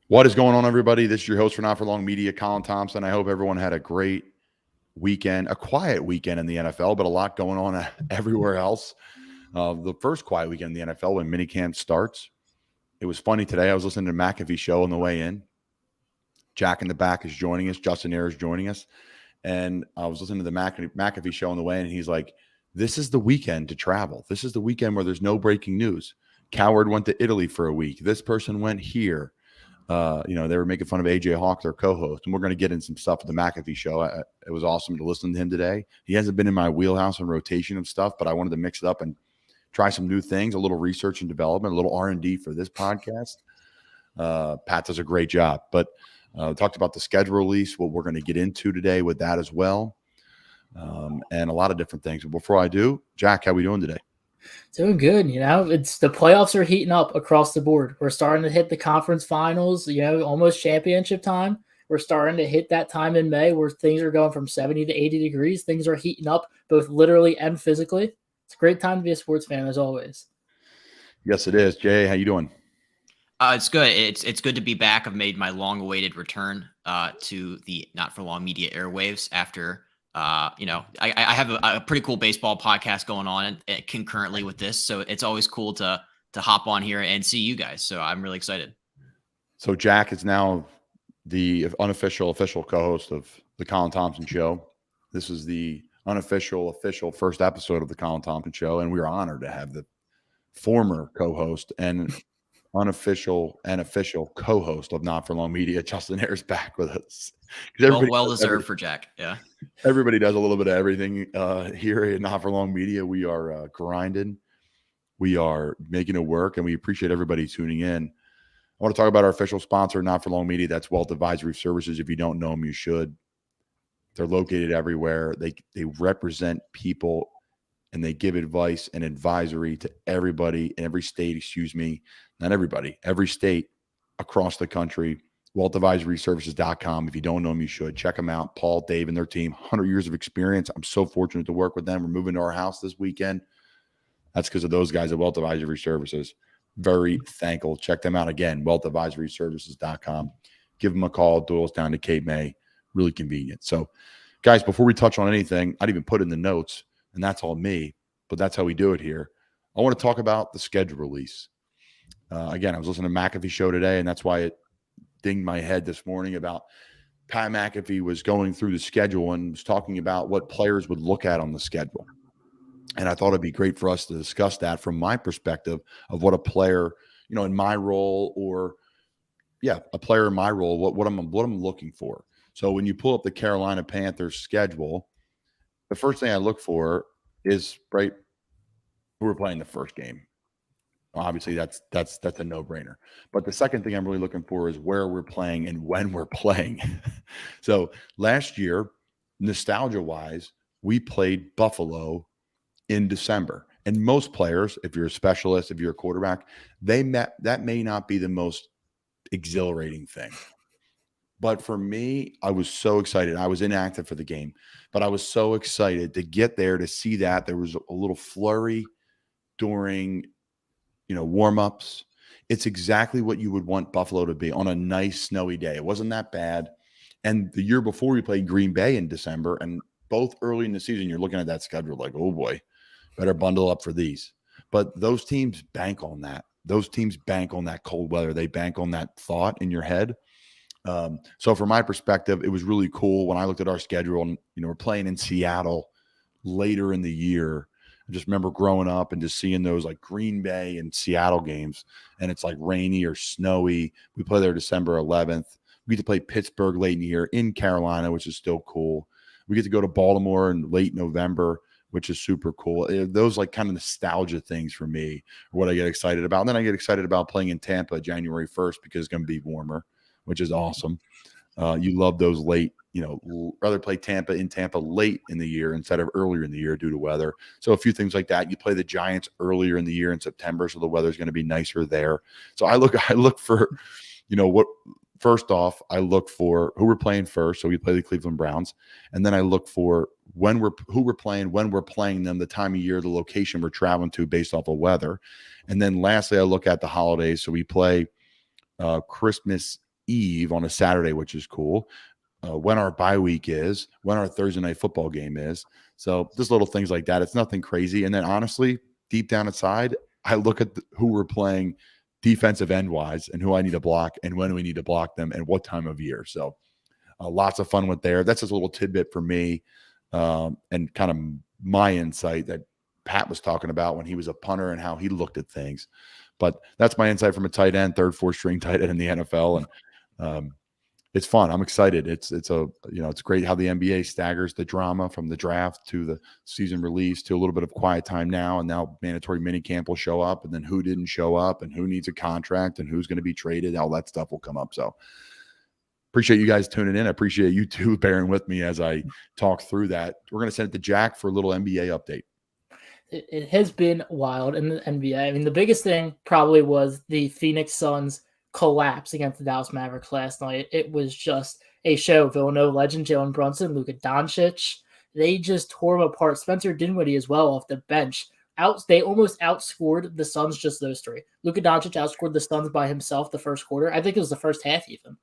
What is going on, everybody? This is your host for Not For Long Media, Colin Thompson. I hope everyone had a great weekend, a quiet weekend in the NFL, but a lot going on everywhere else. The first quiet weekend in the NFL when minicamp starts. It was funny today. I was listening to McAfee show on the way in. Jack in the back is joining us. Justin Ayers is joining us. And I was listening to the McAfee show on the way in, and he's like, this is the weekend to travel. This is the weekend where there's no breaking news. Coward went to Italy for a week. This person went here. They were making fun of AJ Hawk, their co-host, and we're going to get in some stuff at the McAfee show. It was awesome to listen to him today. He hasn't been in my wheelhouse and rotation of stuff, but I wanted to mix it up and try some new things, a little research and development, a little R&D for this podcast. Pat does a great job, but talked about the schedule release, what we're going to get into today with that as well, and a lot of different things. But before I do, Jack, how are we doing today? Doing good. It's the playoffs are heating up across the board. We're starting to hit the conference finals, almost championship time. We're starting to hit that time in May where things are going from 70 to 80 degrees. Things are heating up both literally and physically. It's a great time to be a sports fan, as always. Yes, it is. Jay, how you doing? It's good. It's good to be back. I've made my long-awaited return to the Not For Long Media airwaves after I have a pretty cool baseball podcast going on concurrently with this. So it's always cool to hop on here and see you guys. So I'm really excited. So Jack is now the official co-host of the Colin Thompson Show. This is the official first episode of the Colin Thompson Show. And we are honored to have the former co-host and unofficial and official co-host of Not For Long Media, Justin Ayers, back with us. Well deserved for Jack. Yeah. Everybody does a little bit of everything here at Not For Long Media. We are grinding. We are making it work, and we appreciate everybody tuning in. I want to talk about our official sponsor, Not For Long Media. That's Wealth Advisory Services. If you don't know them, you should. They're located everywhere. They represent people, and they give advice and advisory to everybody in every state, not everybody, every state across the country. WealthAdvisoryServices.com. If you don't know them, you should. Check them out. Paul, Dave, and their team, 100 years of experience. I'm so fortunate to work with them. We're moving to our house this weekend. That's because of those guys at Wealth Advisory Services. Very thankful. Check them out again, WealthAdvisoryServices.com. Give them a call. Doyle's down to Cape May. Really convenient. So, guys, before we touch on anything, I'd even put in the notes, and that's all me, but that's how we do it here. I want to talk about the schedule release. Again, I was listening to McAfee show today, and that's why it dinged my head this morning about Pat McAfee was going through the schedule and was talking about what players would look at on the schedule. And I thought it'd be great for us to discuss that from my perspective of what a player, in my role a player in my role, what I'm looking for. So when you pull up the Carolina Panthers schedule, the first thing I look for is, right, who we're playing the first game. Obviously, that's a no-brainer. But the second thing I'm really looking for is where we're playing and when we're playing. So last year, nostalgia-wise, we played Buffalo in December. And most players, if you're a specialist, if you're a quarterback, that may not be the most exhilarating thing. But for me, I was so excited. I was inactive for the game, but I was so excited to get there to see that. There was a little flurry during warm-ups. It's exactly what you would want Buffalo to be on a nice snowy day. It wasn't that bad. And the year before, we played Green Bay in December, and both early in the season, you're looking at that schedule like, oh boy, better bundle up for these. But those teams bank on that. Those teams bank on that cold weather. They bank on that thought in your head. So from my perspective, it was really cool when I looked at our schedule and, we're playing in Seattle later in the year. I just remember growing up and just seeing those like Green Bay and Seattle games, and it's like rainy or snowy. We play there December 11th. We get to play Pittsburgh late in the year in Carolina, which is still cool. We get to go to Baltimore in late November, which is super cool. Those like kind of nostalgia things for me are what I get excited about. And then I get excited about playing in Tampa January 1st because it's going to be warmer, which is awesome. You love those late, rather play in Tampa late in the year instead of earlier in the year due to weather. So a few things like that. You play the Giants earlier in the year in September, so the weather's going to be nicer there. So I look for, first off, I look for who we're playing first. So we play the Cleveland Browns, and then I look for who we're playing, when we're playing them, the time of year, the location we're traveling to based off of weather. And then lastly, I look at the holidays. So we play Christmas Eve on a Saturday, which is cool. When our bye week is, when our Thursday night football game is. So just little things like that. It's nothing crazy. And then honestly, deep down inside, I look at who we're playing defensive end wise and who I need to block and when we need to block them and what time of year. So lots of fun with there. That's just a little tidbit for me and kind of my insight that Pat was talking about when he was a punter and how he looked at things. But that's my insight from a tight end, third, fourth string tight end in the NFL. And it's fun. I'm excited. It's great how the NBA staggers the drama from the draft to the season release to a little bit of quiet time now. And now mandatory mini camp will show up, and then who didn't show up and who needs a contract and who's going to be traded. All that stuff will come up. So appreciate you guys tuning in. I appreciate you too bearing with me as I talk through that. We're going to send it to Jack for a little NBA update. It has been wild in the NBA. I mean, the biggest thing probably was the Phoenix Suns collapse against the Dallas Mavericks last night. It was just a show. Villanova legend Jalen Brunson, Luka Doncic, they just tore them apart. Spencer Dinwiddie as well off the bench. They almost outscored the Suns, just those three. Luka Doncic outscored the Suns by himself the first quarter. I think it was the first half even.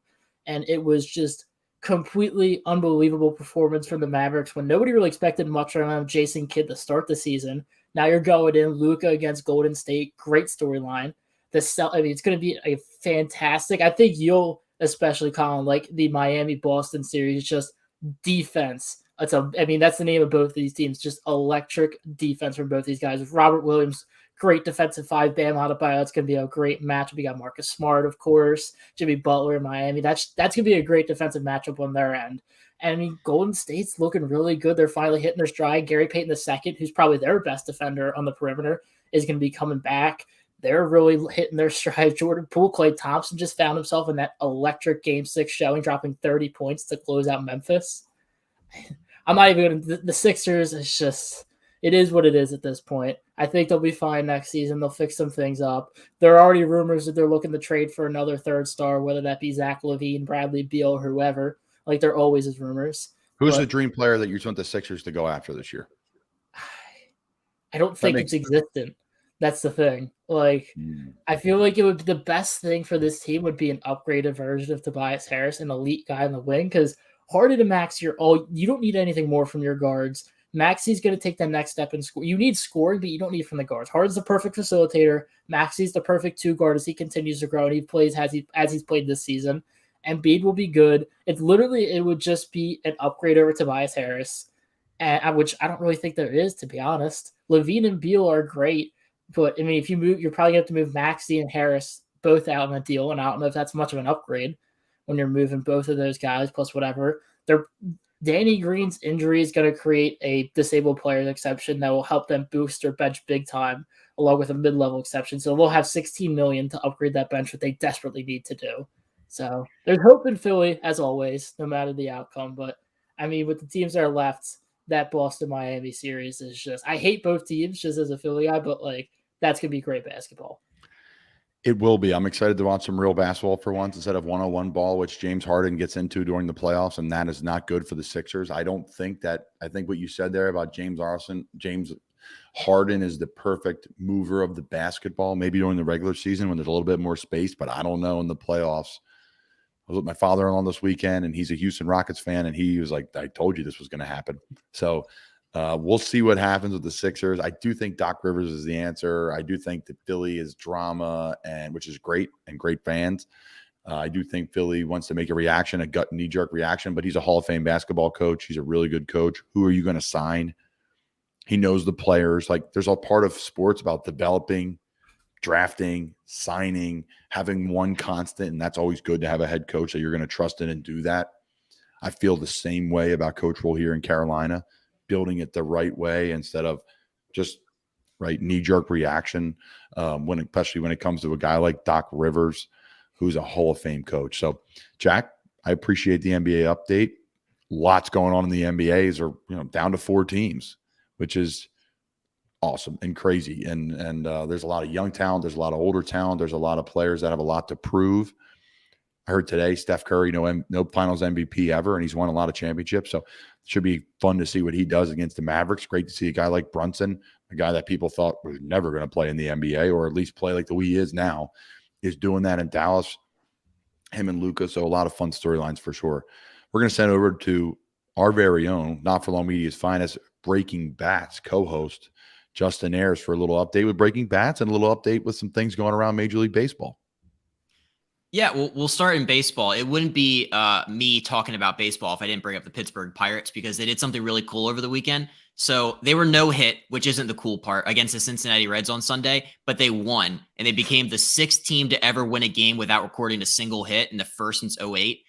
And it was just completely unbelievable performance from the Mavericks when nobody really expected much around Jason Kidd to start the season. Now you're going in Luka against Golden State. Great storyline. It's going to be a fantastic. I think you'll especially, Colin, like the Miami-Boston series, just defense. That's the name of both of these teams. Just electric defense from both these guys. With Robert Williams, great defensive five. Bam Adebayo, it's going to be a great matchup. We got Marcus Smart, of course. Jimmy Butler in Miami. That's going to be a great defensive matchup on their end. And I mean, Golden State's looking really good. They're finally hitting their stride. Gary Payton II, who's probably their best defender on the perimeter, is going to be coming back. They're really hitting their stride. Jordan Poole, Klay Thompson just found himself in that electric Game 6 showing, dropping 30 points to close out Memphis. I'm not even going to – the Sixers, it's just – it is what it is at this point. I think they'll be fine next season. They'll fix some things up. There are already rumors that they're looking to trade for another third star, whether that be Zach LaVine, Bradley Beal, or whoever. Like, there always is rumors. Who's the dream player that you want the Sixers to go after this year? I don't think it's existent. That's the thing. Like, I feel like it would be the best thing for this team would be an upgraded version of Tobias Harris, an elite guy in the wing, because Harden and Max, you don't need anything more from your guards. Maxi's going to take the next step in score. You need scoring, but you don't need it from the guards. Harden's the perfect facilitator. Maxi's the perfect two guard as he continues to grow and he plays as he's played this season. Embiid will be good. It would just be an upgrade over Tobias Harris, which I don't really think there is, to be honest. LaVine and Beal are great, but I mean, if you move, you're probably going to have to move Maxey and Harris both out in a deal, and I don't know if that's much of an upgrade when you're moving both of those guys plus whatever. Danny Green's injury is going to create a disabled players exception that will help them boost their bench big time, along with a mid-level exception. So they'll have $16 million to upgrade that bench, what they desperately need to do. So there's hope in Philly, as always, no matter the outcome. But, I mean, with the teams that are left, that Boston-Miami series is just – I hate both teams just as a Philly guy, but, like, that's going to be great basketball. It will be. I'm excited to watch some real basketball for once instead of 101 ball, which James Harden gets into during the playoffs, and that is not good for the Sixers. I think what you said there about James Harden is the perfect mover of the basketball, maybe during the regular season when there's a little bit more space, but I don't know in the playoffs. I was with my father-in-law this weekend, and he's a Houston Rockets fan, and he was like, I told you this was going to happen. So we'll see what happens with the Sixers. I do think Doc Rivers is the answer. I do think that Philly is drama, which is great, and great fans. I do think Philly wants to make a reaction, a gut knee-jerk reaction, but he's a Hall of Fame basketball coach. He's a really good coach. Who are you going to sign? He knows the players. Like, there's a part of sports about developing, drafting, signing, having one constant, and that's always good to have a head coach that you're going to trust in and do that. I feel the same way about Coach Will here in Carolina, building it the right way instead of just knee-jerk reaction, especially when it comes to a guy like Doc Rivers, who's a Hall of Fame coach. So, Jack, I appreciate the NBA update. Lots going on in the NBAs, are down to 4 teams, which is awesome and crazy. And there's a lot of young talent. There's a lot of older talent. There's a lot of players that have a lot to prove. I heard today Steph Curry, no finals MVP ever, and he's won a lot of championships. So it should be fun to see what he does against the Mavericks. Great to see a guy like Brunson, a guy that people thought was never going to play in the NBA or at least play like the way he is now, is doing that in Dallas. him and Luca. So a lot of fun storylines for sure. We're going to send over to our very own Not For Long Media's finest Breaking Bats co-host, Justin Ayers, for a little update with Breaking Bats and a little update with some things going around Major League Baseball. Yeah, we'll start in baseball. It wouldn't be me talking about baseball if I didn't bring up the Pittsburgh Pirates, because they did something really cool over the weekend. So they were no hit, which isn't the cool part, against the Cincinnati Reds on Sunday, but they won, and they became the 6th team to ever win a game without recording a single hit, in the first since 2008.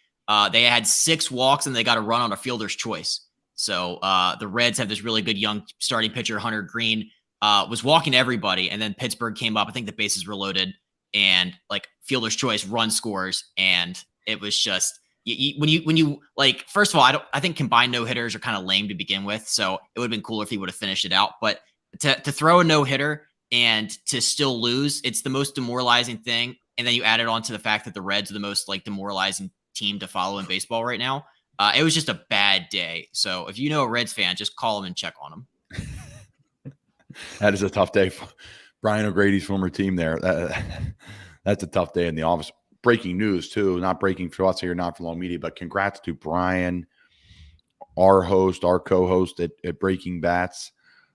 They had 6 walks, and they got a run on a fielder's choice. So the Reds have this really good young starting pitcher, Hunter Green, was walking everybody, and then Pittsburgh came up. I think the bases were loaded, and like fielder's choice, run scores, and it was just when you like. First of all, I think combined no hitters are kind of lame to begin with, so it would have been cooler if he would have finished it out. But to throw a no hitter and to still lose, it's the most demoralizing thing. And then you add it on to the fact that the Reds are the most like demoralizing team to follow in baseball right now. It was just a bad day. So if you know a Reds fan, just call them and check on them. That is a tough day. Brian O'Grady's former team there. That's a tough day in the office. Breaking news, too. Not breaking for us here, Not For Long Media, but congrats to Brian, our host, our co-host at Breaking Bats,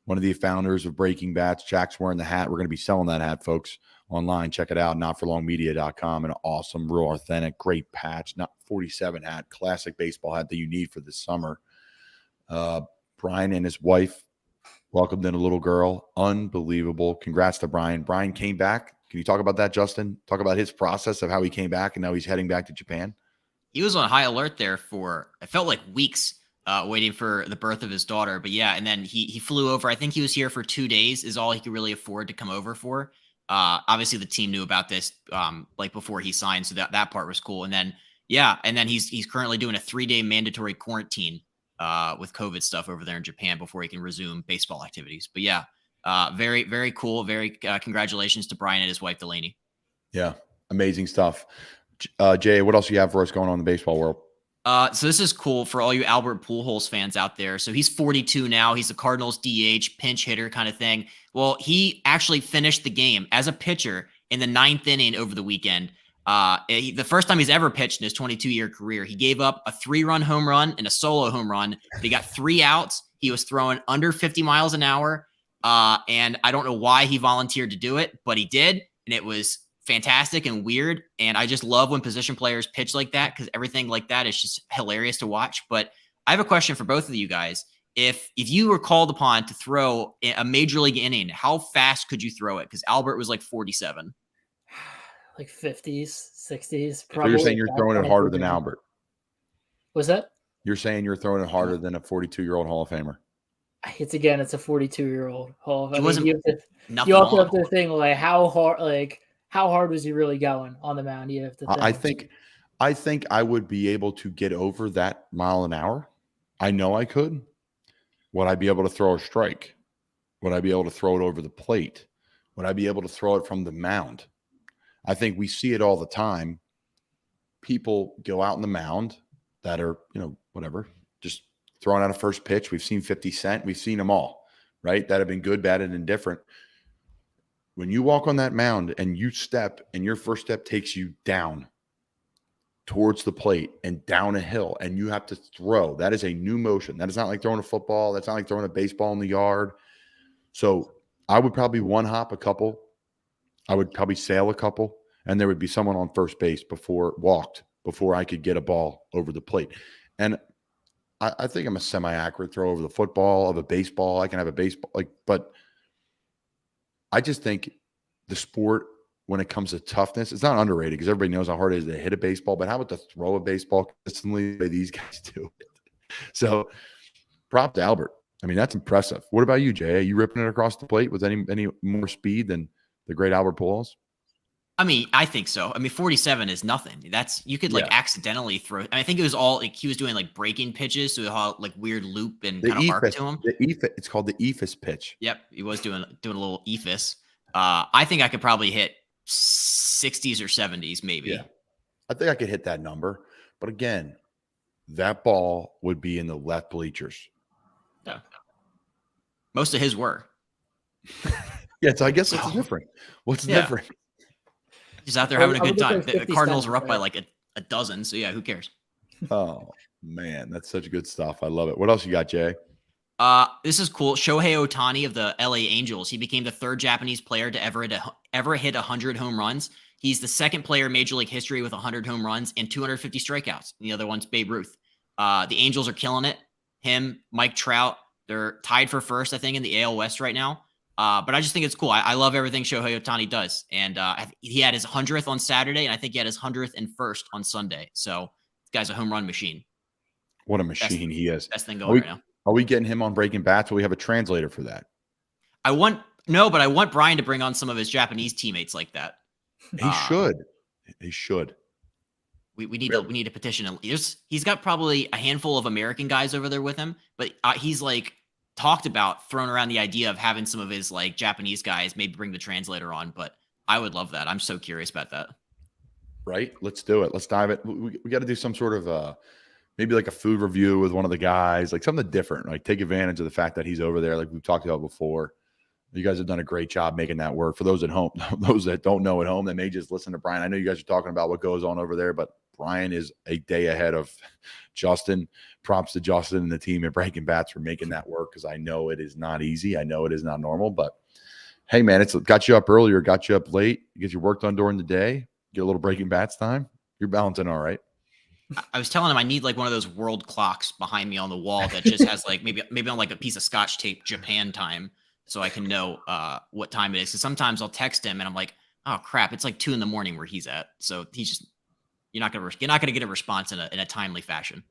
one of the founders of Breaking Bats. Jack's wearing the hat. We're going to be selling that hat, folks, online. Check it out, notforlongmedia.com. An awesome, real authentic, great patch, not 47 hat, classic baseball hat that you need for this summer. Brian and his wife welcomed in a little girl. Unbelievable. Congrats to Brian. Brian came back. Can you talk about that, Justin? Talk about his process of how he came back and now he's heading back to Japan. He was on high alert there for, it felt like weeks, waiting for the birth of his daughter. But yeah, and then he flew over. I think he was here for 2 days is all he could really afford to come over for. Obviously the team knew about this like before he signed, so that part was cool. And then he's currently doing a 3-day mandatory quarantine with COVID stuff over there in Japan before he can resume baseball activities. But yeah, very, very cool. Very congratulations to Brian and his wife, Delaney. Yeah, amazing stuff. Jay, what else do you have for us going on in the baseball world? So this is cool for all you Albert Pujols fans out there. So he's 42 now. He's a Cardinals DH, pinch hitter kind of thing. Well, he actually finished the game as a pitcher in the 9th inning over the weekend. The first time he's ever pitched in his 22-year career. He gave up a 3-run home run and a solo home run. But he got 3 outs. He was throwing under 50 miles an hour. And I don't know why he volunteered to do it, but he did. And it was fantastic and weird. And I just love when position players pitch like that, because everything like that is just hilarious to watch. But I have a question for both of you guys. If you were called upon to throw a major league inning, how fast could you throw it? Because Albert was like 47. Like 50s, 60s. So you're saying you're throwing it harder than Albert? Was that? You're saying you're throwing it harder than a 42-year-old Hall of Famer? It's a 42-year-old Hall of Famer. It wasn't you also have to think like how hard was he really going on the mound? You have to think. I think I would be able to get over that mile an hour. I know I could. Would I be able to throw a strike? Would I be able to throw it over the plate? Would I be able to throw it from the mound? I think we see it all the time. People go out in the mound that are, whatever, just throwing out a first pitch. We've seen 50 Cent. We've seen them all, right? That have been good, bad, and indifferent. When you walk on that mound and you step and your first step takes you down towards the plate and down a hill and you have to throw, that is a new motion. That is not like throwing a football. That's not like throwing a baseball in the yard. So I would probably one hop a couple. I would probably sail a couple, and there would be someone on first base before I could get a ball over the plate. And I think I'm a semi-accurate throw over the football of a baseball. I can have a baseball, but I just think the sport, when it comes to toughness, it's not underrated because everybody knows how hard it is to hit a baseball, but how about to throw a baseball consistently the way these guys do it? So prop to Albert. I mean, that's impressive. What about you, Jay? Are you ripping it across the plate with any more speed than the great Albert Pujols? I mean, I think so. I mean, 47 is nothing. You could accidentally throw. I think it was all like he was doing like breaking pitches, so how like weird loop and kind of arc to him. It's called the ephus pitch. Yep, he was doing a little ephus. I think I could probably hit 60s or 70s, maybe. Yeah, I think I could hit that number, but again, that ball would be in the left bleachers. Yeah, most of his were. Yeah, so I guess it's different. What's different? He's out there having a good time. The Cardinals are up by like a a dozen. So yeah, who cares? Oh man, that's such good stuff. I love it. What else you got, Jay? This is cool. Shohei Ohtani of the LA Angels. He became the third Japanese player to ever hit 100 home runs. He's the second player in Major League history with 100 home runs and 250 strikeouts. And the other one's Babe Ruth. The Angels are killing it. Him, Mike Trout, they're tied for first, I think, in the AL West right now. But I just think it's cool. I love everything Shohei Ohtani does. And he had his 100th on Saturday, and I think he had his 100th and first on Sunday. So this guy's a home run machine. What a machine he is. Best thing going right now. Are we getting him on Breaking Bats? Will we have a translator for that? I want Brian to bring on some of his Japanese teammates like that. He should. He should. We need a petition. He's got probably a handful of American guys over there with him, but he's like talked about throwing around the idea of having some of his like Japanese guys maybe bring the translator on. But I would love that. I'm so curious about that. Right. Let's do it. Let's dive it. We got to do some sort of maybe like a food review with one of the guys, like something different, like take advantage of the fact that he's over there. Like we've talked about before. You guys have done a great job making that work. For those at home, those that don't know at home, they may just listen to Brian. I know you guys are talking about what goes on over there, but Brian is a day ahead of Justin. Props to Justin and the team at Breaking Bats for making that work, because I know it is not easy. I know it is not normal, but hey, man, it's got you up earlier, got you up late. You get your work done during the day, get a little Breaking Bats time. You're balancing all right. I was telling him I need like one of those world clocks behind me on the wall that just has like maybe on like a piece of Scotch tape Japan time, so I can know what time it is. Because sometimes I'll text him and I'm like, oh crap, it's like 2 a.m. where he's at. So you're not gonna get a response in a timely fashion.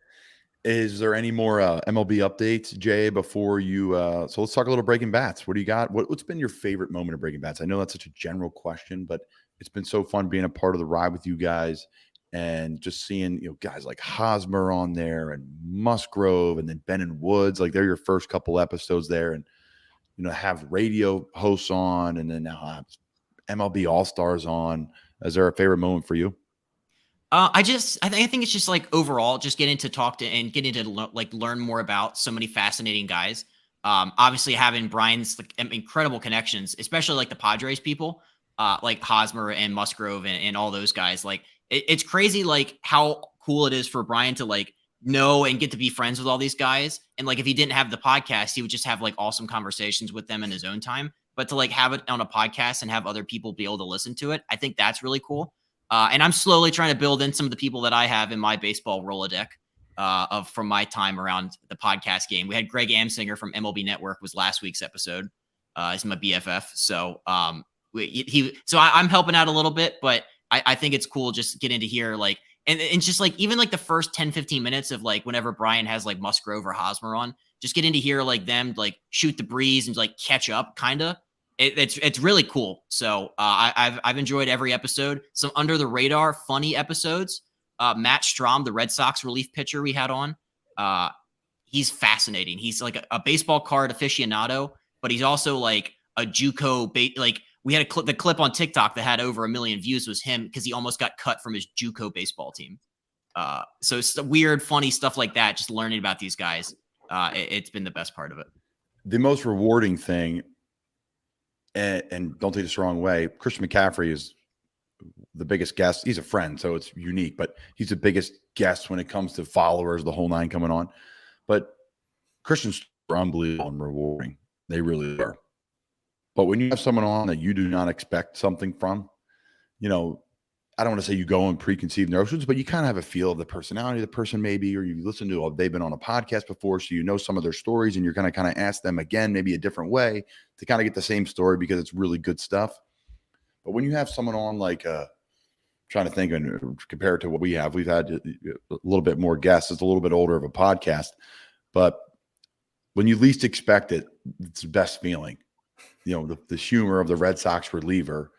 Is there any more MLB updates, Jay, before you? So let's talk a little Breaking Bats. What do you got? What's been your favorite moment of Breaking Bats? I know that's such a general question, but it's been so fun being a part of the ride with you guys. And just seeing, guys like Hosmer on there and Musgrove and then Ben and Woods, like they're your first couple episodes there, and have radio hosts on, and then now have MLB All-Stars on. Is there a favorite moment for you? I think it's just like overall, just getting to learn more about so many fascinating guys. Obviously having Brian's like incredible connections, especially like the Padres people, like Hosmer and Musgrove and all those guys. Like it's crazy, like how cool it is for Brian to like know and get to be friends with all these guys. And like, if he didn't have the podcast, he would just have like awesome conversations with them in his own time, but to like have it on a podcast and have other people be able to listen to it, I think that's really cool. And I'm slowly trying to build in some of the people that I have in my baseball Rolodeck from my time around the podcast game. We had Greg Amsinger from MLB Network was last week's episode. He's my BFF. So I'm helping out a little bit, but I think it's cool just getting to hear like, and just like, even like the first 10-15 minutes of like, whenever Brian has like Musgrove or Hosmer on, just getting to hear like them, like shoot the breeze and like catch up kind of. It's really cool. So I've enjoyed every episode. Some under the radar, funny episodes. Matt Strahm, the Red Sox relief pitcher we had on, he's fascinating. He's like a baseball card aficionado, but he's also like a JUCO like we had the clip on TikTok that had over 1 million views was him because he almost got cut from his JUCO baseball team. So it's weird, funny stuff like that. Just learning about these guys, it's been the best part of it. The most rewarding thing. And don't take this the wrong way, Christian McCaffrey is the biggest guest. He's a friend, so it's unique, but he's the biggest guest when it comes to followers, the whole nine coming on. But Christians are unbelievable and rewarding. They really are. But when you have someone on that you do not expect something from, I don't want to say you go in preconceived notions, but you kind of have a feel of the personality of the person maybe, or you listen to, they've been on a podcast before, so you know some of their stories, and you're going to kind of ask them again, maybe a different way to kind of get the same story because it's really good stuff. But when you have someone on like, trying to think and compare it to what we've had a little bit more guests. It's a little bit older of a podcast, but when you least expect it, it's the best feeling. The humor of the Red Sox reliever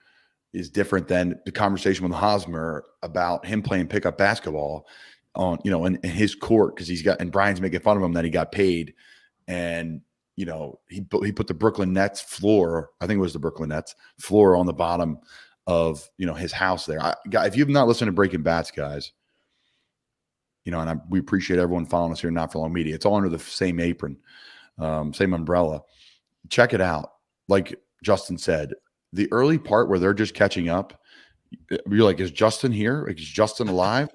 is different than the conversation with Hosmer about him playing pickup basketball on, in his court. Cause and Brian's making fun of him that he got paid. And, he put the Brooklyn Nets floor, I think it was the Brooklyn Nets floor on the bottom of, his house there. If you've not listened to Breaking Bats, guys, and we appreciate everyone following us here, Not For Long Media. It's all under the same apron, same umbrella. Check it out. Like Justin said, the early part where they're just catching up, you're like, is Justin here? Is Justin alive?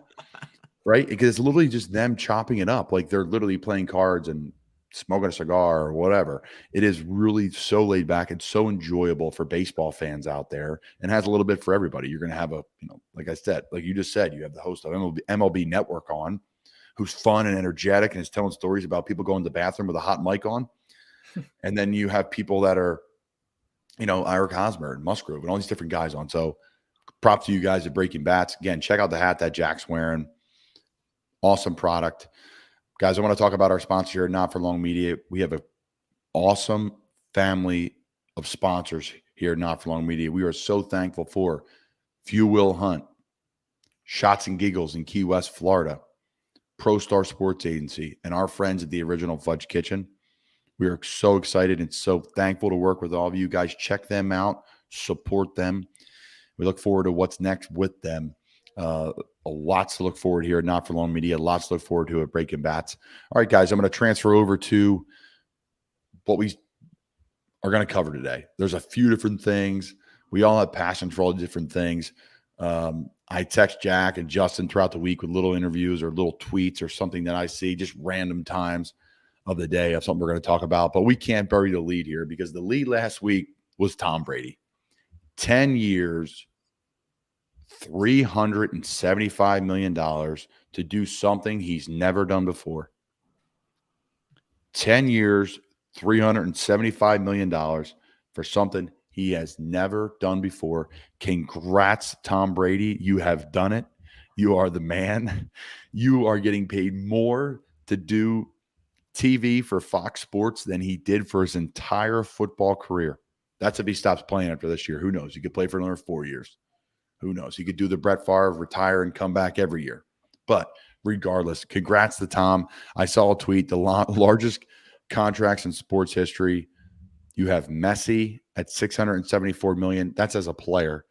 right? Because it's literally just them chopping it up. Like they're literally playing cards and smoking a cigar or whatever. It is really so laid back and so enjoyable for baseball fans out there, and has a little bit for everybody. You're going to have like I said, like you just said, you have the host of MLB Network on, who's fun and energetic and is telling stories about people going to the bathroom with a hot mic on. And then you have people that are, Eric Hosmer and Musgrove and all these different guys on. So props to you guys at Breaking Bats. Again, check out the hat that Jack's wearing. Awesome product. Guys, I want to talk about our sponsor here, Not For Long Media. We have an awesome family of sponsors here at Not For Long Media. We are so thankful for Few Will Hunt, Shots and Giggles in Key West, Florida, Pro Star Sports Agency, and our friends at the Original Fudge Kitchen. We are so excited and so thankful to work with all of you guys. Check them out, support them. We look forward to what's next with them. Lots to look forward here at Not For Long Media. Lots to look forward to at Breaking Bats. All right, guys, I'm going to transfer over to what we are going to cover today. There's a few different things. We all have passion for all the different things. I text Jack and Justin throughout the week with little interviews or little tweets or something that I see, just random times of the day of something we're going to talk about. But we can't bury the lead here because the lead last week was Tom Brady. 10 years, $375 million to do something he's never done before. 10 years, $375 million for something he has never done before. Congrats, Tom Brady. You have done it. You are the man. You are getting paid more to do TV for Fox Sports than he did for his entire football career. That's if he stops playing after this year. Who knows? He could play for another 4 years. Who knows? He could do the Brett Favre, retire, and come back every year. But regardless, congrats to Tom. I saw a tweet, the largest contracts in sports history. You have Messi at $674 million. That's as a player.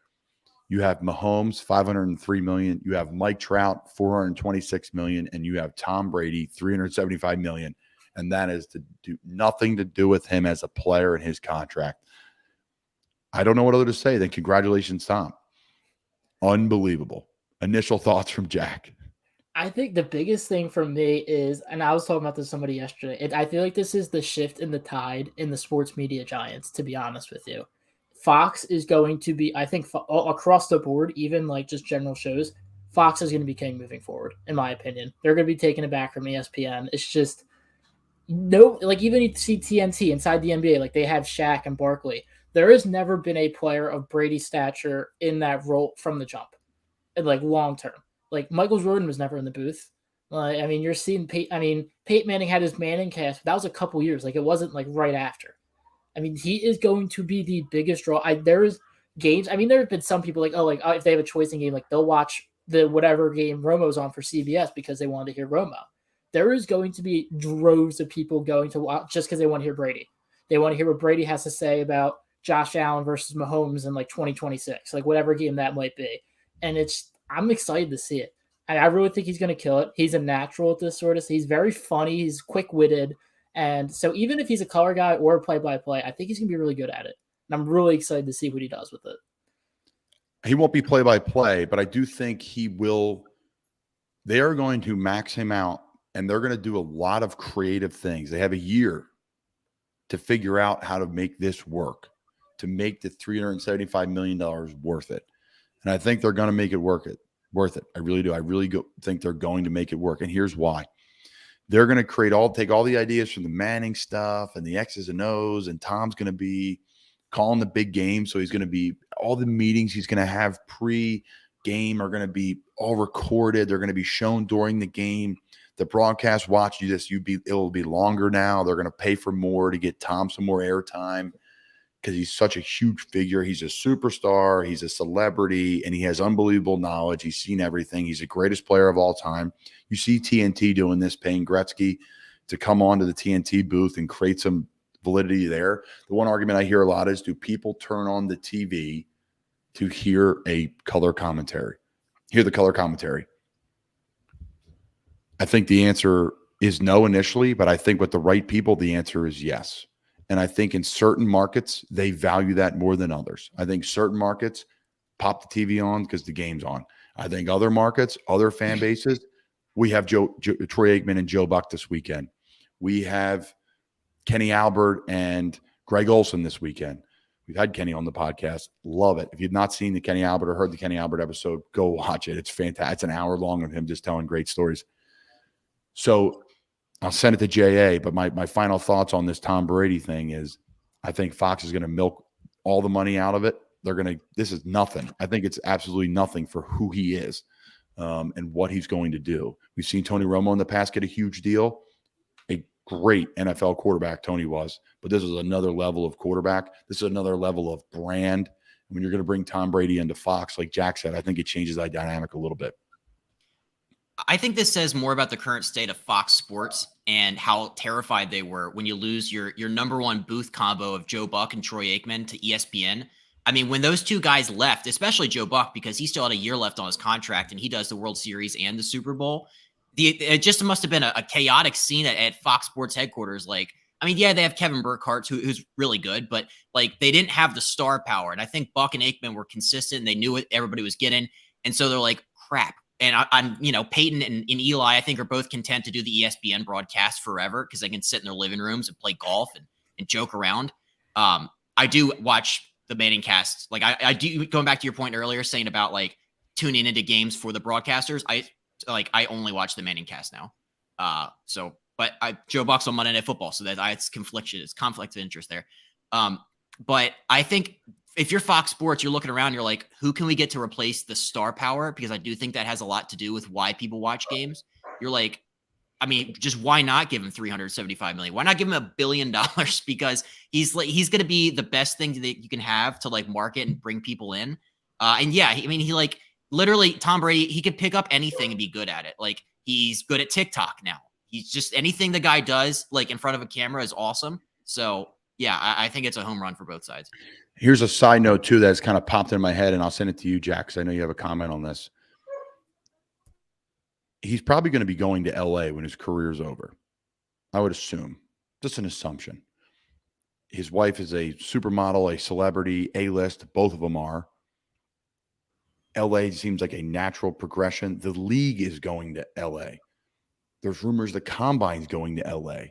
You have Mahomes, $503 million. You have Mike Trout, $426 million. And you have Tom Brady, $375 million. And that is to do nothing to do with him as a player and his contract. I don't know what other to say than congratulations, Tom. Unbelievable. Initial thoughts from Jack. I think the biggest thing for me is, and I was talking about this to somebody yesterday, I feel like this is the shift in the tide in the sports media giants, to be honest with you. Fox is going to be, I think, across the board, even like just general shows, Fox is going to be king moving forward, in my opinion. They're going to be taking it back from ESPN. It's just, even you see TNT inside the NBA, like they have Shaq and Barkley. There has never been a player of Brady's stature in that role from the jump, and like long term. Like Michael Jordan was never in the booth. You're seeing Peyton Manning had his Manning cast, but that was a couple years. Like it wasn't like right after. He is going to be the biggest draw. There's games. There have been some people if they have a choice in game, like they'll watch the whatever game Romo's on for CBS because they wanted to hear Romo. There is going to be droves of people going to watch just because they want to hear Brady. They want to hear what Brady has to say about Josh Allen versus Mahomes in like 2026, like whatever game that might be. And I'm excited to see it. I really think he's going to kill it. He's a natural at this sort of. He's very funny. He's quick-witted. And so even if he's a color guy or a play-by-play, I think he's going to be really good at it. And I'm really excited to see what he does with it. He won't be play-by-play, but I do think he will. They are going to max him out, and they're going to do a lot of creative things. They have a year to figure out how to make this work, to make the $375 million worth it. And I think they're going to make it worth it. I really do. I really think they're going to make it work. And here's why. They're going to take all the ideas from the Manning stuff and the X's and O's, and Tom's going to be calling the big game. So he's going to be all the meetings he's going to have pre-game are going to be all recorded. They're going to be shown during the game. The broadcast it will be longer now. They're going to pay for more to get Tom some more airtime because he's such a huge figure. He's a superstar. He's a celebrity, and he has unbelievable knowledge. He's seen everything. He's the greatest player of all time. You see TNT doing this, paying Gretzky to come onto the TNT booth and create some validity there. The one argument I hear a lot is, do people turn on the TV to hear the color commentary? I think the answer is no initially, but I think with the right people, the answer is yes. And I think in certain markets, they value that more than others. I think certain markets pop the TV on because the game's on. I think other markets, other fan bases, We have Troy Aikman and Joe Buck this weekend. We have Kenny Albert and Greg Olson this weekend. We've had Kenny on the podcast. Love it. If you've not seen the Kenny Albert or heard the Kenny Albert episode, go watch it. It's fantastic. It's an hour long of him just telling great stories. So I'll send it to JA, but my final thoughts on this Tom Brady thing is I think Fox is going to milk all the money out of it. This is nothing. I think it's absolutely nothing for who he is and what he's going to do. We've seen Tony Romo in the past get a huge deal. A great NFL quarterback, Tony was, but this is another level of quarterback. This is another level of brand. When you're going to bring Tom Brady into Fox, like Jack said, I think it changes that dynamic a little bit. I think this says more about the current state of Fox Sports and how terrified they were when you lose your number one booth combo of Joe Buck and Troy Aikman to ESPN. I mean, when those two guys left, especially Joe Buck, because he still had a year left on his contract and he does the World Series and the Super Bowl, it just must have been a chaotic scene at Fox Sports headquarters. Like, I mean, yeah, they have Kevin Burkhardt, who's really good, but like they didn't have the star power. And I think Buck and Aikman were consistent. And they knew what everybody was getting. And so they're like, crap. And I'm, Peyton and Eli, I think, are both content to do the ESPN broadcast forever because they can sit in their living rooms and play golf and joke around. I do watch the Manning cast. Like I do, going back to your point earlier saying about like tuning into games for the broadcasters. I only watch the Manning cast now. But Joe Buck's on Monday Night Football, so it's conflict of interest there. But I think if you're Fox Sports, you're looking around, you're like, who can we get to replace the star power? Because I do think that has a lot to do with why people watch games. You're like, I mean, just why not give him $375 million? Why not give him $1 billion? Because he's going to be the best thing that you can have to like market and bring people in. And yeah, I mean, he like literally Tom Brady, he could pick up anything and be good at it. Like he's good at TikTok now. He's just anything the guy does like in front of a camera is awesome. So yeah, I think it's a home run for both sides. Here's a side note too that's kind of popped in my head, and I'll send it to you, Jack, because I know you have a comment on this. He's probably going to be going to LA when his career's over. I would assume. Just an assumption. His wife is a supermodel, a celebrity, A-list. Both of them are. LA seems like a natural progression. The league is going to LA. There's rumors the Combine's going to LA,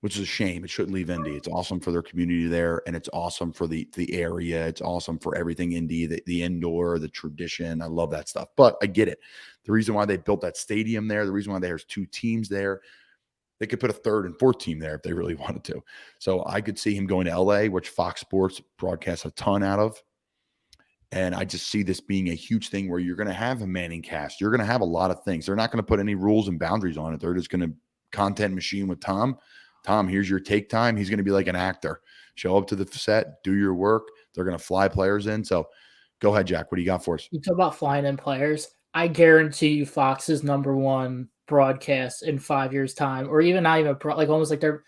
which is a shame. It shouldn't leave Indy. It's awesome for their community there, and it's awesome for the area. It's awesome for everything Indy, the indoor, the tradition. I love that stuff. But I get it. The reason why they built that stadium there, the reason why there's two teams there, they could put a third and fourth team there if they really wanted to. So I could see him going to LA, which Fox Sports broadcasts a ton out of. And I just see this being a huge thing where you're going to have a Manning cast. You're going to have a lot of things. They're not going to put any rules and boundaries on it. They're just going to content machine with Tom. Tom, here's your take time. He's going to be like an actor. Show up to the set, do your work. They're going to fly players in. So go ahead, Jack. What do you got for us? You talk about flying in players. I guarantee you Fox's number one broadcast in 5 years' time, or even not even like almost like they're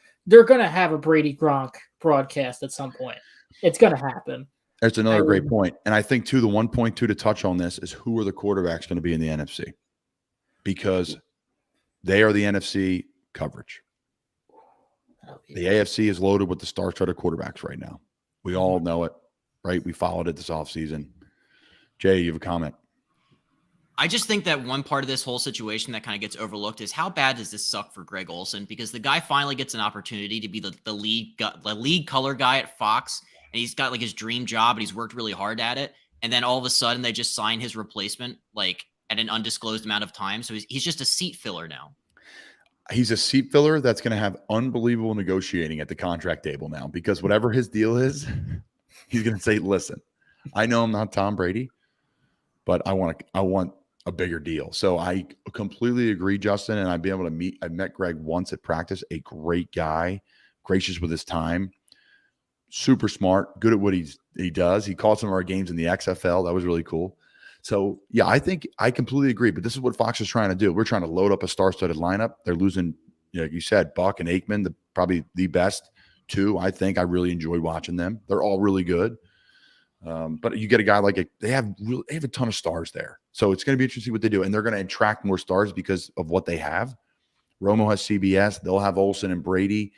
going to have a Brady Gronk broadcast at some point. It's going to happen. That's another great point. And I think, too, the 1.2 to touch on this is who are the quarterbacks going to be in the NFC? Because they are the NFC coverage. The AFC is loaded with the star-studded quarterbacks right now. We all know it, right? We followed it this offseason. Jay, you have a comment? I just think that one part of this whole situation that kind of gets overlooked is how bad does this suck for Greg Olson? Because the guy finally gets an opportunity to be the lead color guy at Fox, and he's got like his dream job, and he's worked really hard at it. And then all of a sudden, they just sign his replacement like at an undisclosed amount of time. So he's just a seat filler now. He's a seat filler that's going to have unbelievable negotiating at the contract table now, because whatever his deal is, he's going to say, listen, I know I'm not Tom Brady, but I want a bigger deal. So I completely agree, Justin. And I've been able to I met Greg once at practice, a great guy, gracious with his time, super smart, good at what he does. He called some of our games in the XFL. That was really cool. So, yeah, I think I completely agree. But this is what Fox is trying to do. We're trying to load up a star-studded lineup. They're losing, like you said, Buck and Aikman, probably the best two. I think I really enjoy watching them. They're all really good. But you get a guy like they have a ton of stars there. So it's going to be interesting what they do. And they're going to attract more stars because of what they have. Romo has CBS. They'll have Olsen and Brady.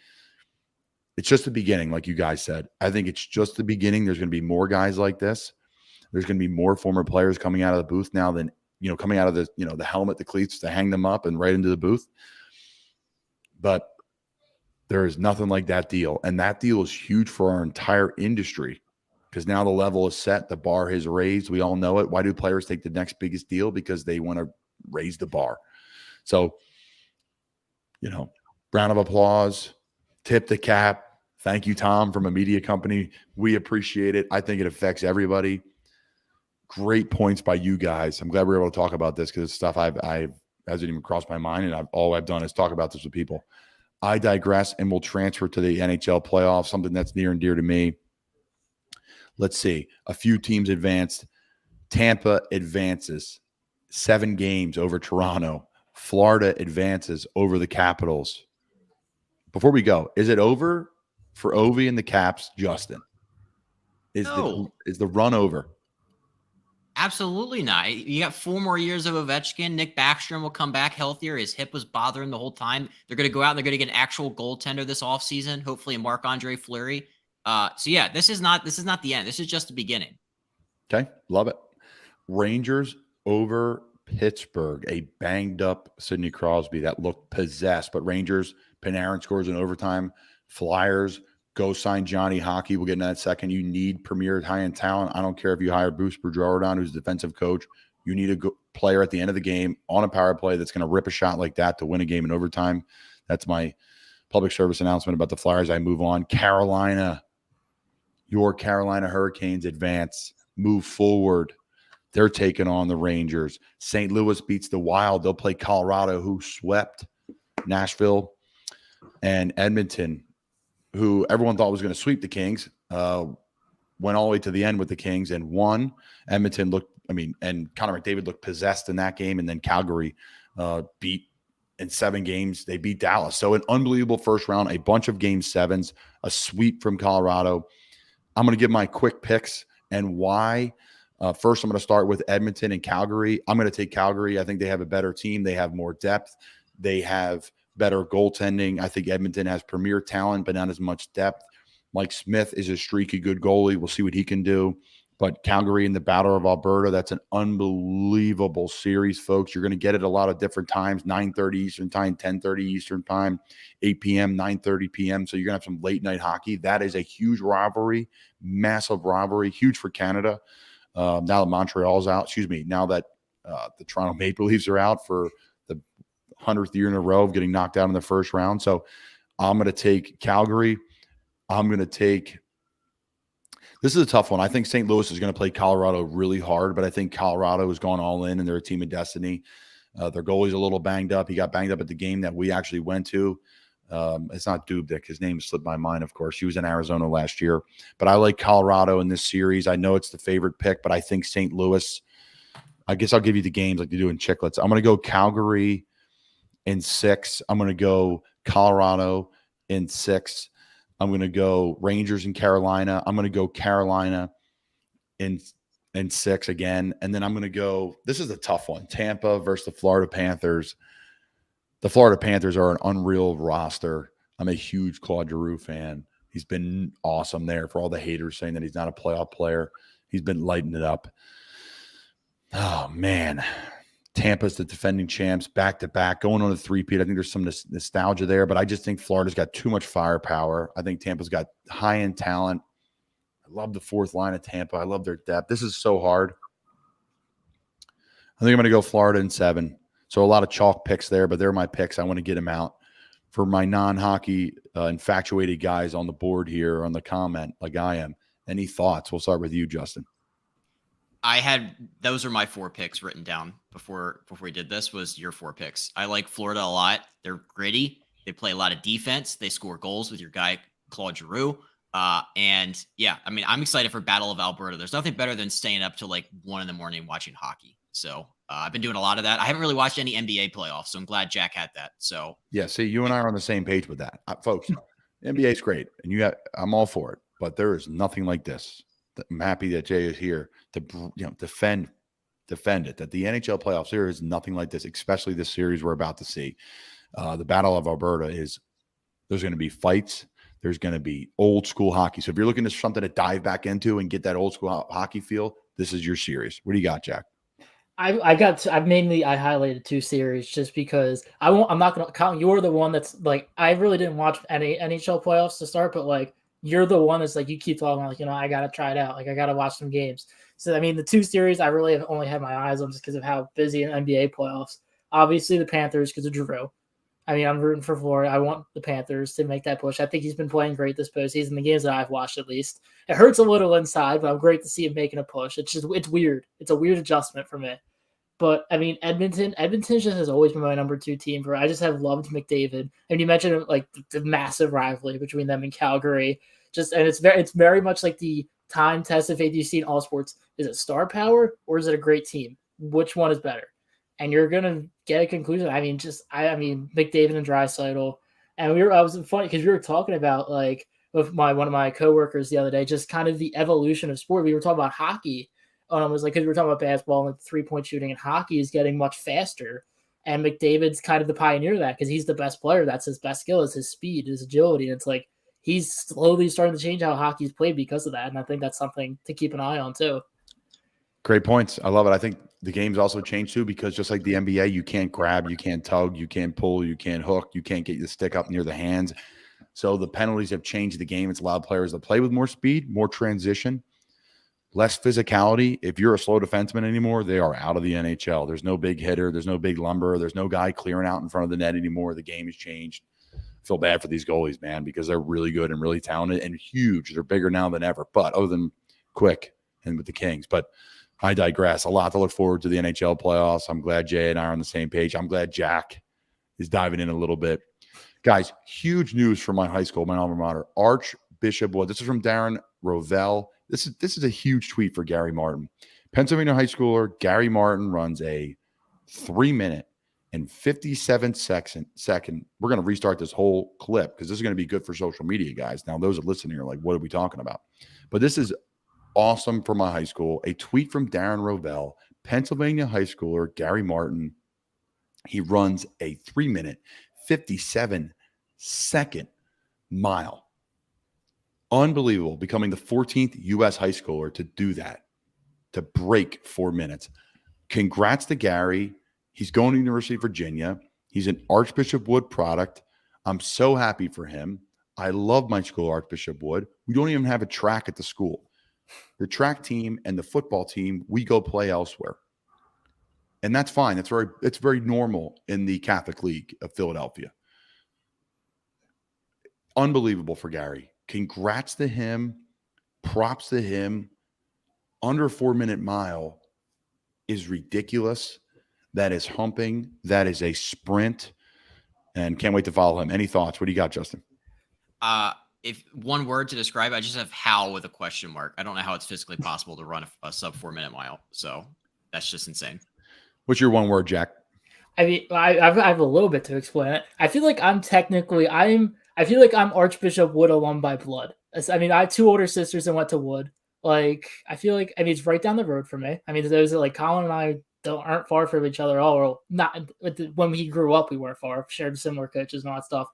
It's just the beginning, like you guys said. I think it's just the beginning. There's going to be more guys like this. There's going to be more former players coming out of the booth now than coming out of the, the helmet, the cleats to hang them up and right into the booth. But there is nothing like that deal. And that deal is huge for our entire industry because now the level is set. The bar has raised. We all know it. Why do players take the next biggest deal? Because they want to raise the bar. So, round of applause, tip the cap. Thank you, Tom, from a media company. We appreciate it. I think it affects everybody. Great points by you guys. I'm glad we were able to talk about this because it's stuff I've hasn't even crossed my mind, and all I've done is talk about this with people. I digress, and we'll transfer to the NHL playoffs, something that's near and dear to me. Let's see. A few teams advanced. Tampa advances 7 games over Toronto. Florida advances over the Capitals. Before we go, is it over for Ovi and the Caps, Justin? Is the run over? Absolutely not. You got 4 more years of Ovechkin. Nick Backstrom will come back healthier. His hip was bothering the whole time. They're going to go out and they're going to get an actual goaltender this offseason, hopefully a Marc-Andre Fleury. So yeah, this is not the end. This is just the beginning. Okay, love it. Rangers over Pittsburgh, a banged up Sidney Crosby that looked possessed, but Rangers, Panarin scores in overtime. Flyers go sign Johnny Hockey. We'll get into that second. You need premier high-end talent. I don't care if you hire Bruce Boudreau, who's defensive coach. You need a player at the end of the game on a power play that's going to rip a shot like that to win a game in overtime. That's my public service announcement about the Flyers. I move on. Carolina, your Carolina Hurricanes advance, move forward. They're taking on the Rangers. St. Louis beats the Wild. They'll play Colorado, who swept Nashville, and Edmonton, who everyone thought was going to sweep the Kings, went all the way to the end with the Kings and won. Edmonton and Connor McDavid looked possessed in that game. And then Calgary beat in 7 games. They beat Dallas. So an unbelievable first round, a bunch of game 7s, a sweep from Colorado. I'm going to give my quick picks and why. First, I'm going to start with Edmonton and Calgary. I'm going to take Calgary. I think they have a better team. They have more depth. They have better goaltending. I think Edmonton has premier talent, but not as much depth. Mike Smith is a streaky good goalie. We'll see what he can do. But Calgary in the Battle of Alberta, that's an unbelievable series, folks. You're going to get it a lot of different times, 9:30 Eastern time, 10:30 Eastern time, 8 p.m., 9:30 p.m. So you're going to have some late-night hockey. That is a huge rivalry, massive rivalry, huge for Canada. Now that Montreal's out, now that the Toronto Maple Leafs are out for the 100th year in a row of getting knocked out in the first round. So I'm going to take Calgary. This is a tough one. I think St. Louis is going to play Colorado really hard, but I think Colorado has gone all in and they're a team of destiny. Their goalie's a little banged up. He got banged up at the game that we actually went to. It's not Dubnik. His name slipped my mind, of course. He was in Arizona last year. But I like Colorado in this series. I know it's the favorite pick, but I think St. Louis, I guess I'll give you the games like you do in Chicklets. I'm going to go Calgary in 6. I'm going to go Colorado in 6. I'm going to go Rangers in Carolina. I'm going to go Carolina in 6 again. And then I'm going to go, this is a tough one, Tampa versus the Florida Panthers. The Florida Panthers are an unreal roster. I'm a huge Claude Giroux fan. He's been awesome there for all the haters saying that he's not a playoff player. He's been lighting it up. Oh, man. Tampa's the defending champs back-to-back, going on a three-peat. I think there's some nostalgia there, but I just think Florida's got too much firepower. I think Tampa's got high-end talent. I love the fourth line of Tampa. I love their depth. This is so hard. I think I'm going to go Florida in 7. So a lot of chalk picks there, but they're my picks. I want to get them out. For my non-hockey infatuated guys on the board here, on the comment, like I am, any thoughts? We'll start with you, Justin. Those are my 4 picks written down before we did this, was your 4 picks. I like Florida a lot. They're gritty. They play a lot of defense. They score goals with your guy, Claude Giroux. And yeah, I mean, I'm excited for Battle of Alberta. There's nothing better than staying up till like 1 a.m. watching hockey. So I've been doing a lot of that. I haven't really watched any NBA playoffs, so I'm glad Jack had that. So yeah, see, you and I are on the same page with that, folks. NBA is great, and I'm all for it, but there is nothing like this. I'm happy that Jay is here to defend it. That the NHL playoffs, there is nothing like this, especially this series we're about to see. The Battle of Alberta there's going to be fights. There's going to be old school hockey. So if you're looking for something to dive back into and get that old school hockey feel, this is your series. What do you got, Jack? I highlighted 2 series just because I'm not gonna count. You're the one that's like, I really didn't watch any NHL playoffs to start, but like you're the one that's like, you keep talking like, I gotta try it out, like I gotta watch some games. So I mean, the 2 series I really have only had my eyes on just because of how busy an NBA playoffs. Obviously the Panthers because of Drew. I mean, I'm rooting for Florida. I want the Panthers to make that push. I think he's been playing great this postseason, the games that I've watched at least. It hurts a little inside, but I'm great to see him making a push. It's weird. It's a weird adjustment for me. But I mean, Edmonton just has always been my number 2 team. I just have loved McDavid. And you mentioned like the massive rivalry between them and Calgary. And it's very much like the time tested faith you see in all sports. Is it star power or is it a great team? Which one is better? And you're gonna get a conclusion. I mean, McDavid and Draisaitl. And I was funny because we were talking about like with one of my coworkers the other day, just kind of the evolution of sport. We were talking about hockey. It was like, because we were talking about basketball and like 3-point shooting, and hockey is getting much faster. And McDavid's kind of the pioneer of that because he's the best player. That's his best skill, is his speed, his agility. And it's like he's slowly starting to change how hockey's played because of that. And I think that's something to keep an eye on too. Great points. I love it. I think the game's also changed too, because just like the NBA, you can't grab, you can't tug, you can't pull, you can't hook, you can't get the stick up near the hands. So the penalties have changed the game. It's allowed players to play with more speed, more transition, less physicality. If you're a slow defenseman anymore, they are out of the NHL. There's no big hitter. There's no big lumber. There's no guy clearing out in front of the net anymore. The game has changed. I feel bad for these goalies, man, because they're really good and really talented and huge. They're bigger now than ever, but other than Quick and with the Kings. But I digress. A lot to look forward to the NHL playoffs. I'm glad Jay and I are on the same page. I'm glad Jack is diving in a little bit. Guys, huge news from my high school, my alma mater, Archbishop Wood. This is from Darren Rovell. This is a huge tweet for Gary Martin. Pennsylvania high schooler Gary Martin runs a 3-minute and 57-second. We're going to restart this whole clip because this is going to be good for social media, guys. Now, those that listen here are like, what are we talking about? But this is awesome for my high school. A tweet from Darren Rovell, Pennsylvania high schooler Gary Martin. He runs a 3-minute, 57-second mile. Unbelievable. Becoming the 14th U.S. high schooler to do that, to break 4 minutes. Congrats to Gary. He's going to University of Virginia. He's an Archbishop Wood product. I'm so happy for him. I love my school, Archbishop Wood. We don't even have a track at the school. The track team and the football team, we go play elsewhere. And that's fine. It's very normal in the Catholic League of Philadelphia. Unbelievable for Gary. Congrats to him. Props to him. Under 4-minute mile is ridiculous. That is humping. That is a sprint. And can't wait to follow him. Any thoughts? What do you got, Justin? If one word to describe, I just have how with a question mark. I don't know how it's physically possible to run a sub 4-minute mile. So that's just insane. What's your one word, Jack? I mean, I have a little bit to explain it. I feel like I'm Archbishop Wood alum by blood. I mean, I have 2 older sisters that went to Wood. Like, I feel like, I mean, it's right down the road from me. I mean, those are like Colin and I aren't far from each other at all. Or not when we grew up, we weren't far. Shared similar coaches and all that stuff.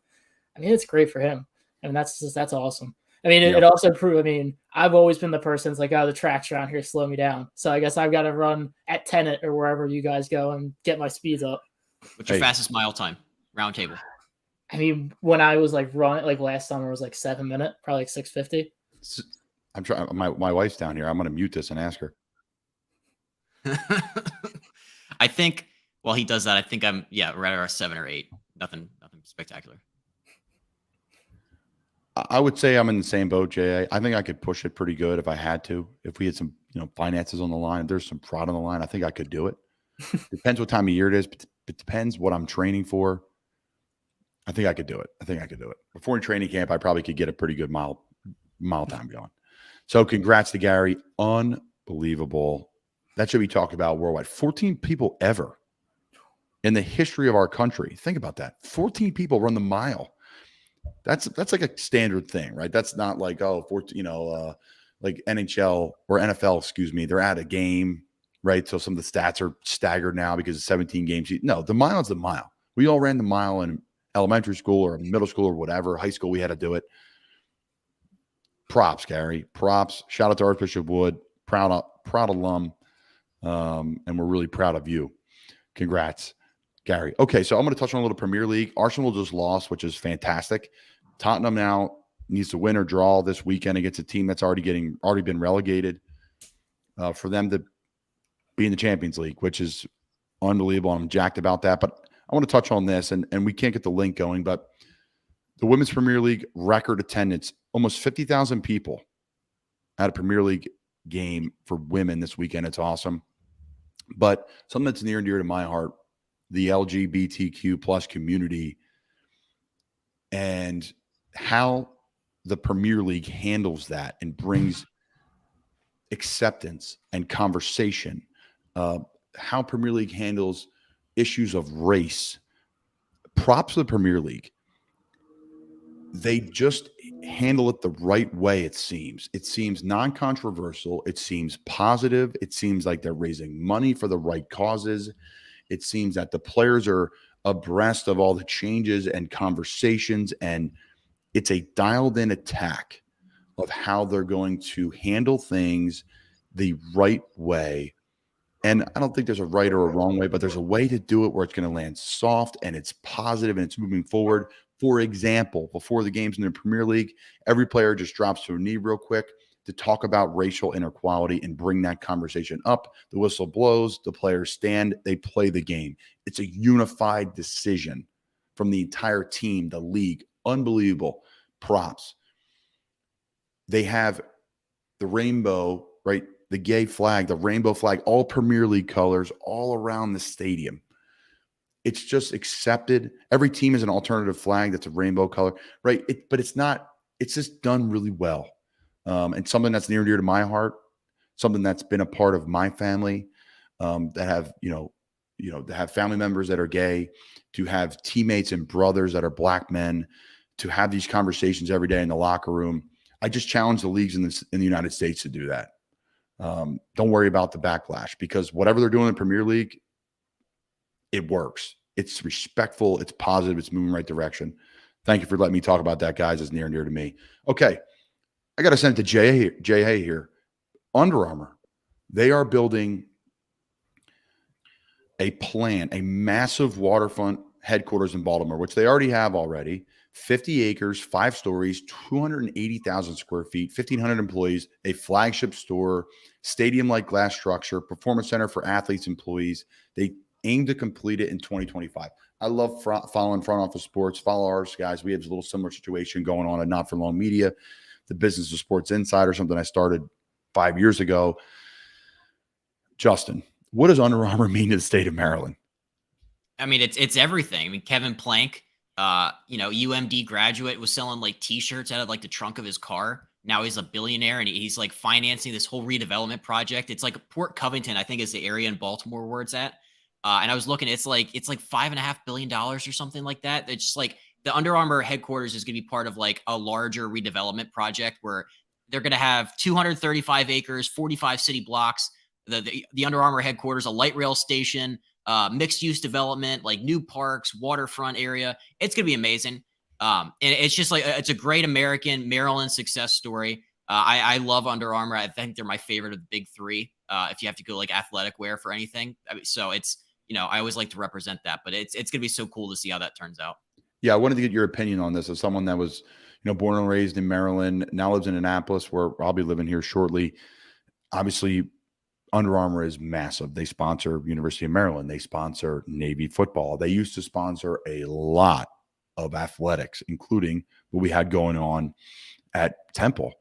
I mean, it's great for him. I mean, that's awesome. I mean, it also proved, I mean, I've always been the person that's like, oh, the tracks around here slow me down. So I guess I've got to run at Tenet or wherever you guys go and get my speeds up. What's your fastest mile time? Round table. I mean, when I was like running, like last summer was like 7 minute, probably like 6:50. I'm trying. My wife's down here. I'm going to mute this and ask her. I think while he does that, I think I'm right around 7 or 8. Nothing spectacular. I would say I'm in the same boat, Jay. I think I could push it pretty good if I had to. If we had some, finances on the line, there's some prod on the line, I think I could do it. Depends what time of year it is. But it depends what I'm training for. I think I could do it. Before in training camp, I probably could get a pretty good mile time going. So congrats to Gary. Unbelievable. That should be talked about worldwide. 14 people ever in the history of our country. Think about that. 14 people run the mile. That's like a standard thing, right? That's not like, like NHL or NFL, excuse me. They're at a game, right? So some of the stats are staggered now because of 17 games. No, the mile is the mile. We all ran the mile in elementary school or middle school or whatever. High school, we had to do it. Props, Gary. Props. Shout out to Archbishop Wood. Proud alum. And we're really proud of you. Congrats, Gary. Okay, so I'm going to touch on a little Premier League. Arsenal just lost, which is fantastic. Tottenham now needs to win or draw this weekend against a team that's already been relegated for them to be in the Champions League, which is unbelievable. I'm jacked about that. But I want to touch on this, and we can't get the link going, but the Women's Premier League record attendance, almost 50,000 people at a Premier League game for women this weekend. It's awesome. But something that's near and dear to my heart, the LGBTQ plus community and how the Premier League handles that and brings acceptance and conversation, how Premier League handles issues of race. Props to the Premier League. They just handle it the right way, it seems. It seems non-controversial. It seems positive. It seems like they're raising money for the right causes. It seems that the players are abreast of all the changes and conversations, and it's a dialed-in attack of how they're going to handle things the right way. And I don't think there's a right or a wrong way, but there's a way to do it where it's going to land soft and it's positive and it's moving forward. For example, before the games in the Premier League, every player just drops to a knee real quick to talk about racial inequality and bring that conversation up. The whistle blows, the players stand, they play the game. It's a unified decision from the entire team, the league. Unbelievable. Props. They have the rainbow, right? The gay flag, the rainbow flag, all Premier League colors all around the stadium. It's just accepted. Every team has an alternative flag that's a rainbow color, right? But it's not, it's just done really well. And something that's near and dear to my heart, something that's been a part of my family, that have, to have family members that are gay, to have teammates and brothers that are black men, to have these conversations every day in the locker room. I just challenge the leagues in the United States to do that. Don't worry about the backlash, because whatever they're doing in the Premier League, it works. It's respectful. It's positive. It's moving in the right direction. Thank you for letting me talk about that, guys. It's near and dear to me. Okay. I got to send it to Jay here. Under Armour, they are building a massive waterfront headquarters in Baltimore, which they already have already. 50 acres, 5 stories, 280,000 square feet, 1,500 employees, a flagship store, stadium-like glass structure, performance center for athletes, employees. They aim to complete it in 2025. I love following front office sports. Follow ours, guys. We have a little similar situation going on at Not For Long Media, the Business of Sports Insider, something I started 5 years ago. Justin, what does Under Armour mean to the state of Maryland? I mean, it's everything. I mean, Kevin Plank, UMD graduate, was selling like T-shirts out of like the trunk of his car. Now he's a billionaire and he's like financing this whole redevelopment project. It's like Port Covington, I think, is the area in Baltimore where it's at. And I was looking, it's like $5.5 billion or something like that. It's just like the Under Armour headquarters is going to be part of like a larger redevelopment project where they're going to have 235 acres, 45 city blocks, the Under Armour headquarters, a light rail station, mixed use development, like new parks, waterfront area. It's going to be amazing. And it's just like, it's a great American Maryland success story. I love Under Armour. I think they're my favorite of the big three. If you have to go like athletic wear for anything. I mean, so it's, I always like to represent that, but it's going to be so cool to see how that turns out. Yeah. I wanted to get your opinion on this as someone that was, born and raised in Maryland, now lives in Annapolis, where I'll be living here shortly. Obviously, Under Armour is massive. They sponsor University of Maryland. They sponsor Navy football. They used to sponsor a lot of athletics, including what we had going on at Temple.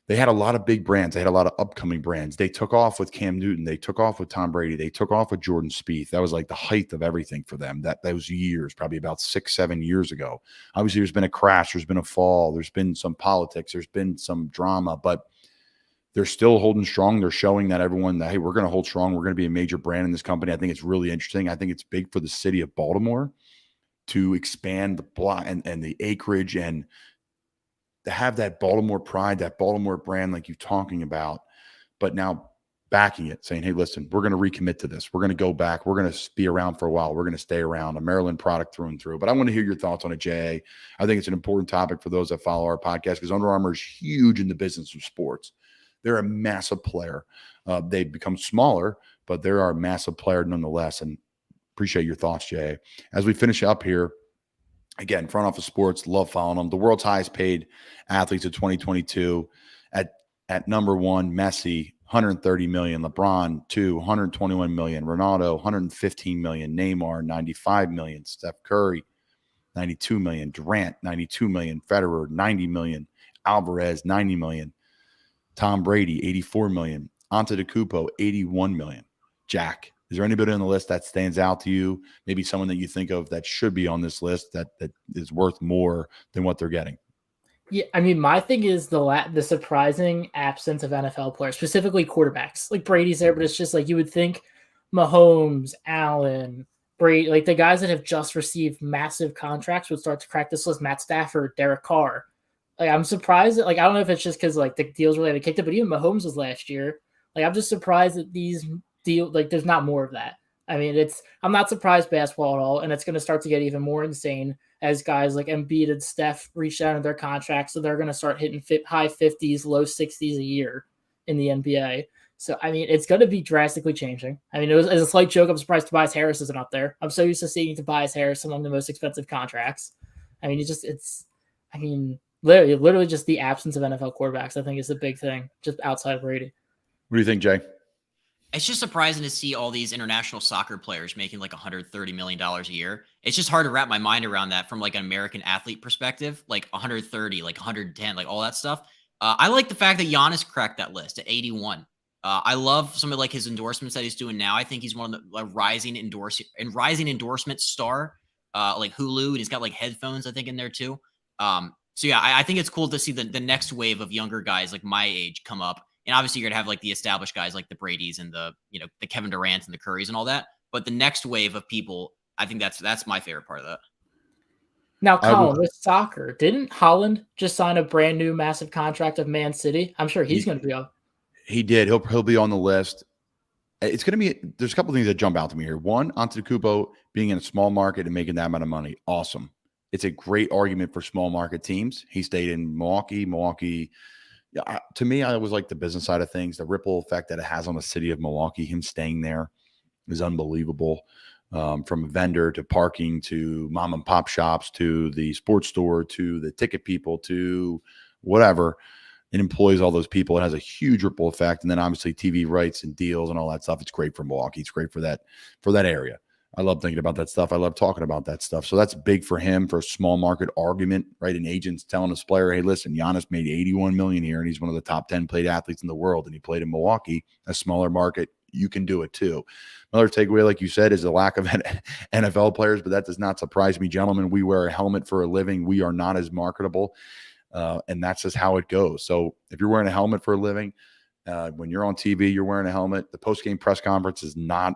They had a lot of big brands. They had a lot of upcoming brands. They took off with Cam Newton. They took off with Tom Brady. They took off with Jordan Spieth. That was like the height of everything for them. Those years, probably about 6-7 years ago. Obviously, there's been a crash. There's been a fall. There's been some politics. There's been some drama, but they're still holding strong. They're showing that everyone that, hey, we're going to hold strong. We're going to be a major brand in this company. I think it's really interesting. I think it's big for the city of Baltimore to expand the block and the acreage and to have that Baltimore pride, that Baltimore brand like you're talking about, but now backing it, saying, hey, listen, we're going to recommit to this. We're going to go back. We're going to be around for a while. We're going to stay around, a Maryland product through and through. But I want to hear your thoughts on it, Jay. I think it's an important topic for those that follow our podcast because Under Armour is huge in the business of sports. They're a massive player. They've become smaller, but they're our massive player nonetheless. And appreciate your thoughts, Jay. As we finish up here, again, Front Office Sports, love following them. The world's highest paid athletes of 2022 at number one, Messi, 130 million, LeBron, 121 million, Ronaldo, 115 million, Neymar, 95 million, Steph Curry, 92 million, Durant, 92 million, Federer, 90 million, Alvarez, 90 million, Tom Brady, 84 million, Antetokounmpo, 81 million. Jack, is there anybody on the list that stands out to you? Maybe someone that you think of that should be on this list that is worth more than what they're getting? Yeah, I mean, my thing is the surprising absence of NFL players, specifically quarterbacks. Like Brady's there, but it's just like you would think Mahomes, Allen, Brady, like the guys that have just received massive contracts would start to crack this list. Matt Stafford, Derek Carr. Like I'm surprised that, like, I don't know if it's just because like the deals really haven't kicked it, but even Mahomes was last year. Like I'm just surprised that these deal, like there's not more of that. I mean, I'm not surprised basketball at all, and it's going to start to get even more insane as guys like Embiid and Steph reach out in their contracts, so they're going to start hitting high 50s, low 60s a year in the NBA. So, I mean, it's going to be drastically changing. I mean, as a slight joke, I'm surprised Tobias Harris isn't up there. I'm so used to seeing Tobias Harris among the most expensive contracts. I mean, literally just the absence of NFL quarterbacks, I think, is the big thing, just outside of Brady. What do you think, Jay? It's just surprising to see all these international soccer players making like $130 million a year. It's just hard to wrap my mind around that from like an American athlete perspective, like 130, like 110, like all that stuff. I like the fact that Giannis cracked that list at 81. I love some of like his endorsements that he's doing now. I think he's one of the rising endorsement star, like Hulu, and he's got like headphones, I think, in there too. So yeah, I think it's cool to see the next wave of younger guys like my age come up. And obviously you're going to have like the established guys like the Bradys and the Kevin Durant and the Currys and all that. But the next wave of people, I think that's my favorite part of that. Now, Colin, with soccer, didn't Holland just sign a brand new massive contract of Man City? I'm sure he's going to be up. He did. He'll be on the list. It's going to be, there's a couple of things that jump out to me here. One, Antetokounmpo being in a small market and making that amount of money. Awesome. It's a great argument for small market teams. He stayed in Milwaukee. Yeah, to me, I always like the business side of things. The ripple effect that it has on the city of Milwaukee, him staying there is unbelievable. From a vendor to parking to mom and pop shops to the sports store to the ticket people to whatever. It employs all those people. It has a huge ripple effect. And then obviously TV rights and deals and all that stuff. It's great for Milwaukee. It's great for that area. I love thinking about that stuff. I love talking about that stuff. So that's big for him for a small market argument, right? An agent's telling his player, hey, listen, Giannis made $81 million here, and he's one of the top 10 paid athletes in the world, and he played in Milwaukee, a smaller market. You can do it too. Another takeaway, like you said, is the lack of NFL players, but that does not surprise me. Gentlemen, we wear a helmet for a living. We are not as marketable, and that's just how it goes. So if you're wearing a helmet for a living, when you're on TV, you're wearing a helmet. The post-game press conference is not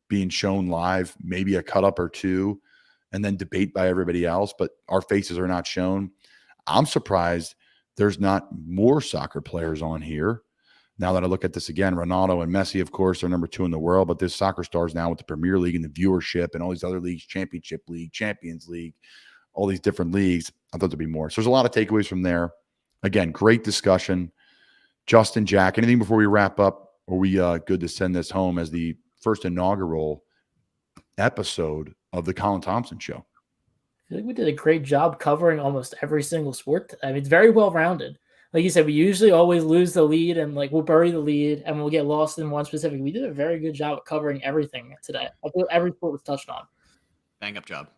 being shown live, maybe a cut up or two, and then debate by everybody else, but our faces are not shown. I'm surprised there's not more soccer players on here. Now that I look at this again, Ronaldo and Messi, of course, are number 2 in the world, but there's soccer stars now with the Premier League and the viewership and all these other leagues, Championship League, Champions League, all these different leagues. I thought there'd be more. So there's a lot of takeaways from there. Again, great discussion. Justin, Jack, anything before we wrap up? Are we good to send this home as the first inaugural episode of the Colin Thompson Show? I feel like we did a great job covering almost every single sport. I mean, it's very well rounded. Like you said, we usually always lose the lead and like we'll bury the lead and we'll get lost in one specific. We did a very good job of covering everything today. I feel every sport was touched on. Bang up job.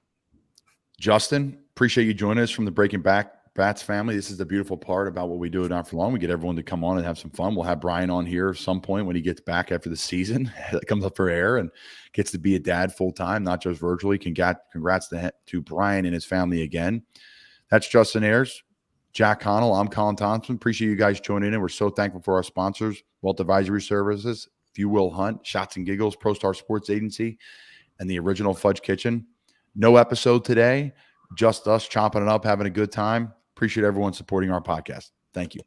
Justin, appreciate you joining us from the Breaking Back Bats family. This is the beautiful part about what we do at Not For Long. We get everyone to come on and have some fun. We'll have Brian on here at some point when he gets back after the season that comes up for air and gets to be a dad full time, not just virtually. Congrats to Brian and his family again. That's Justin Ayers, Jack Connell. I'm Colin Thompson. Appreciate you guys joining in. We're so thankful for our sponsors, Wealth Advisory Services, If You Will Hunt, Shots and Giggles, ProStar Sports Agency, and the Original Fudge Kitchen. No episode today, just us chopping it up, having a good time. Appreciate everyone supporting our podcast. Thank you.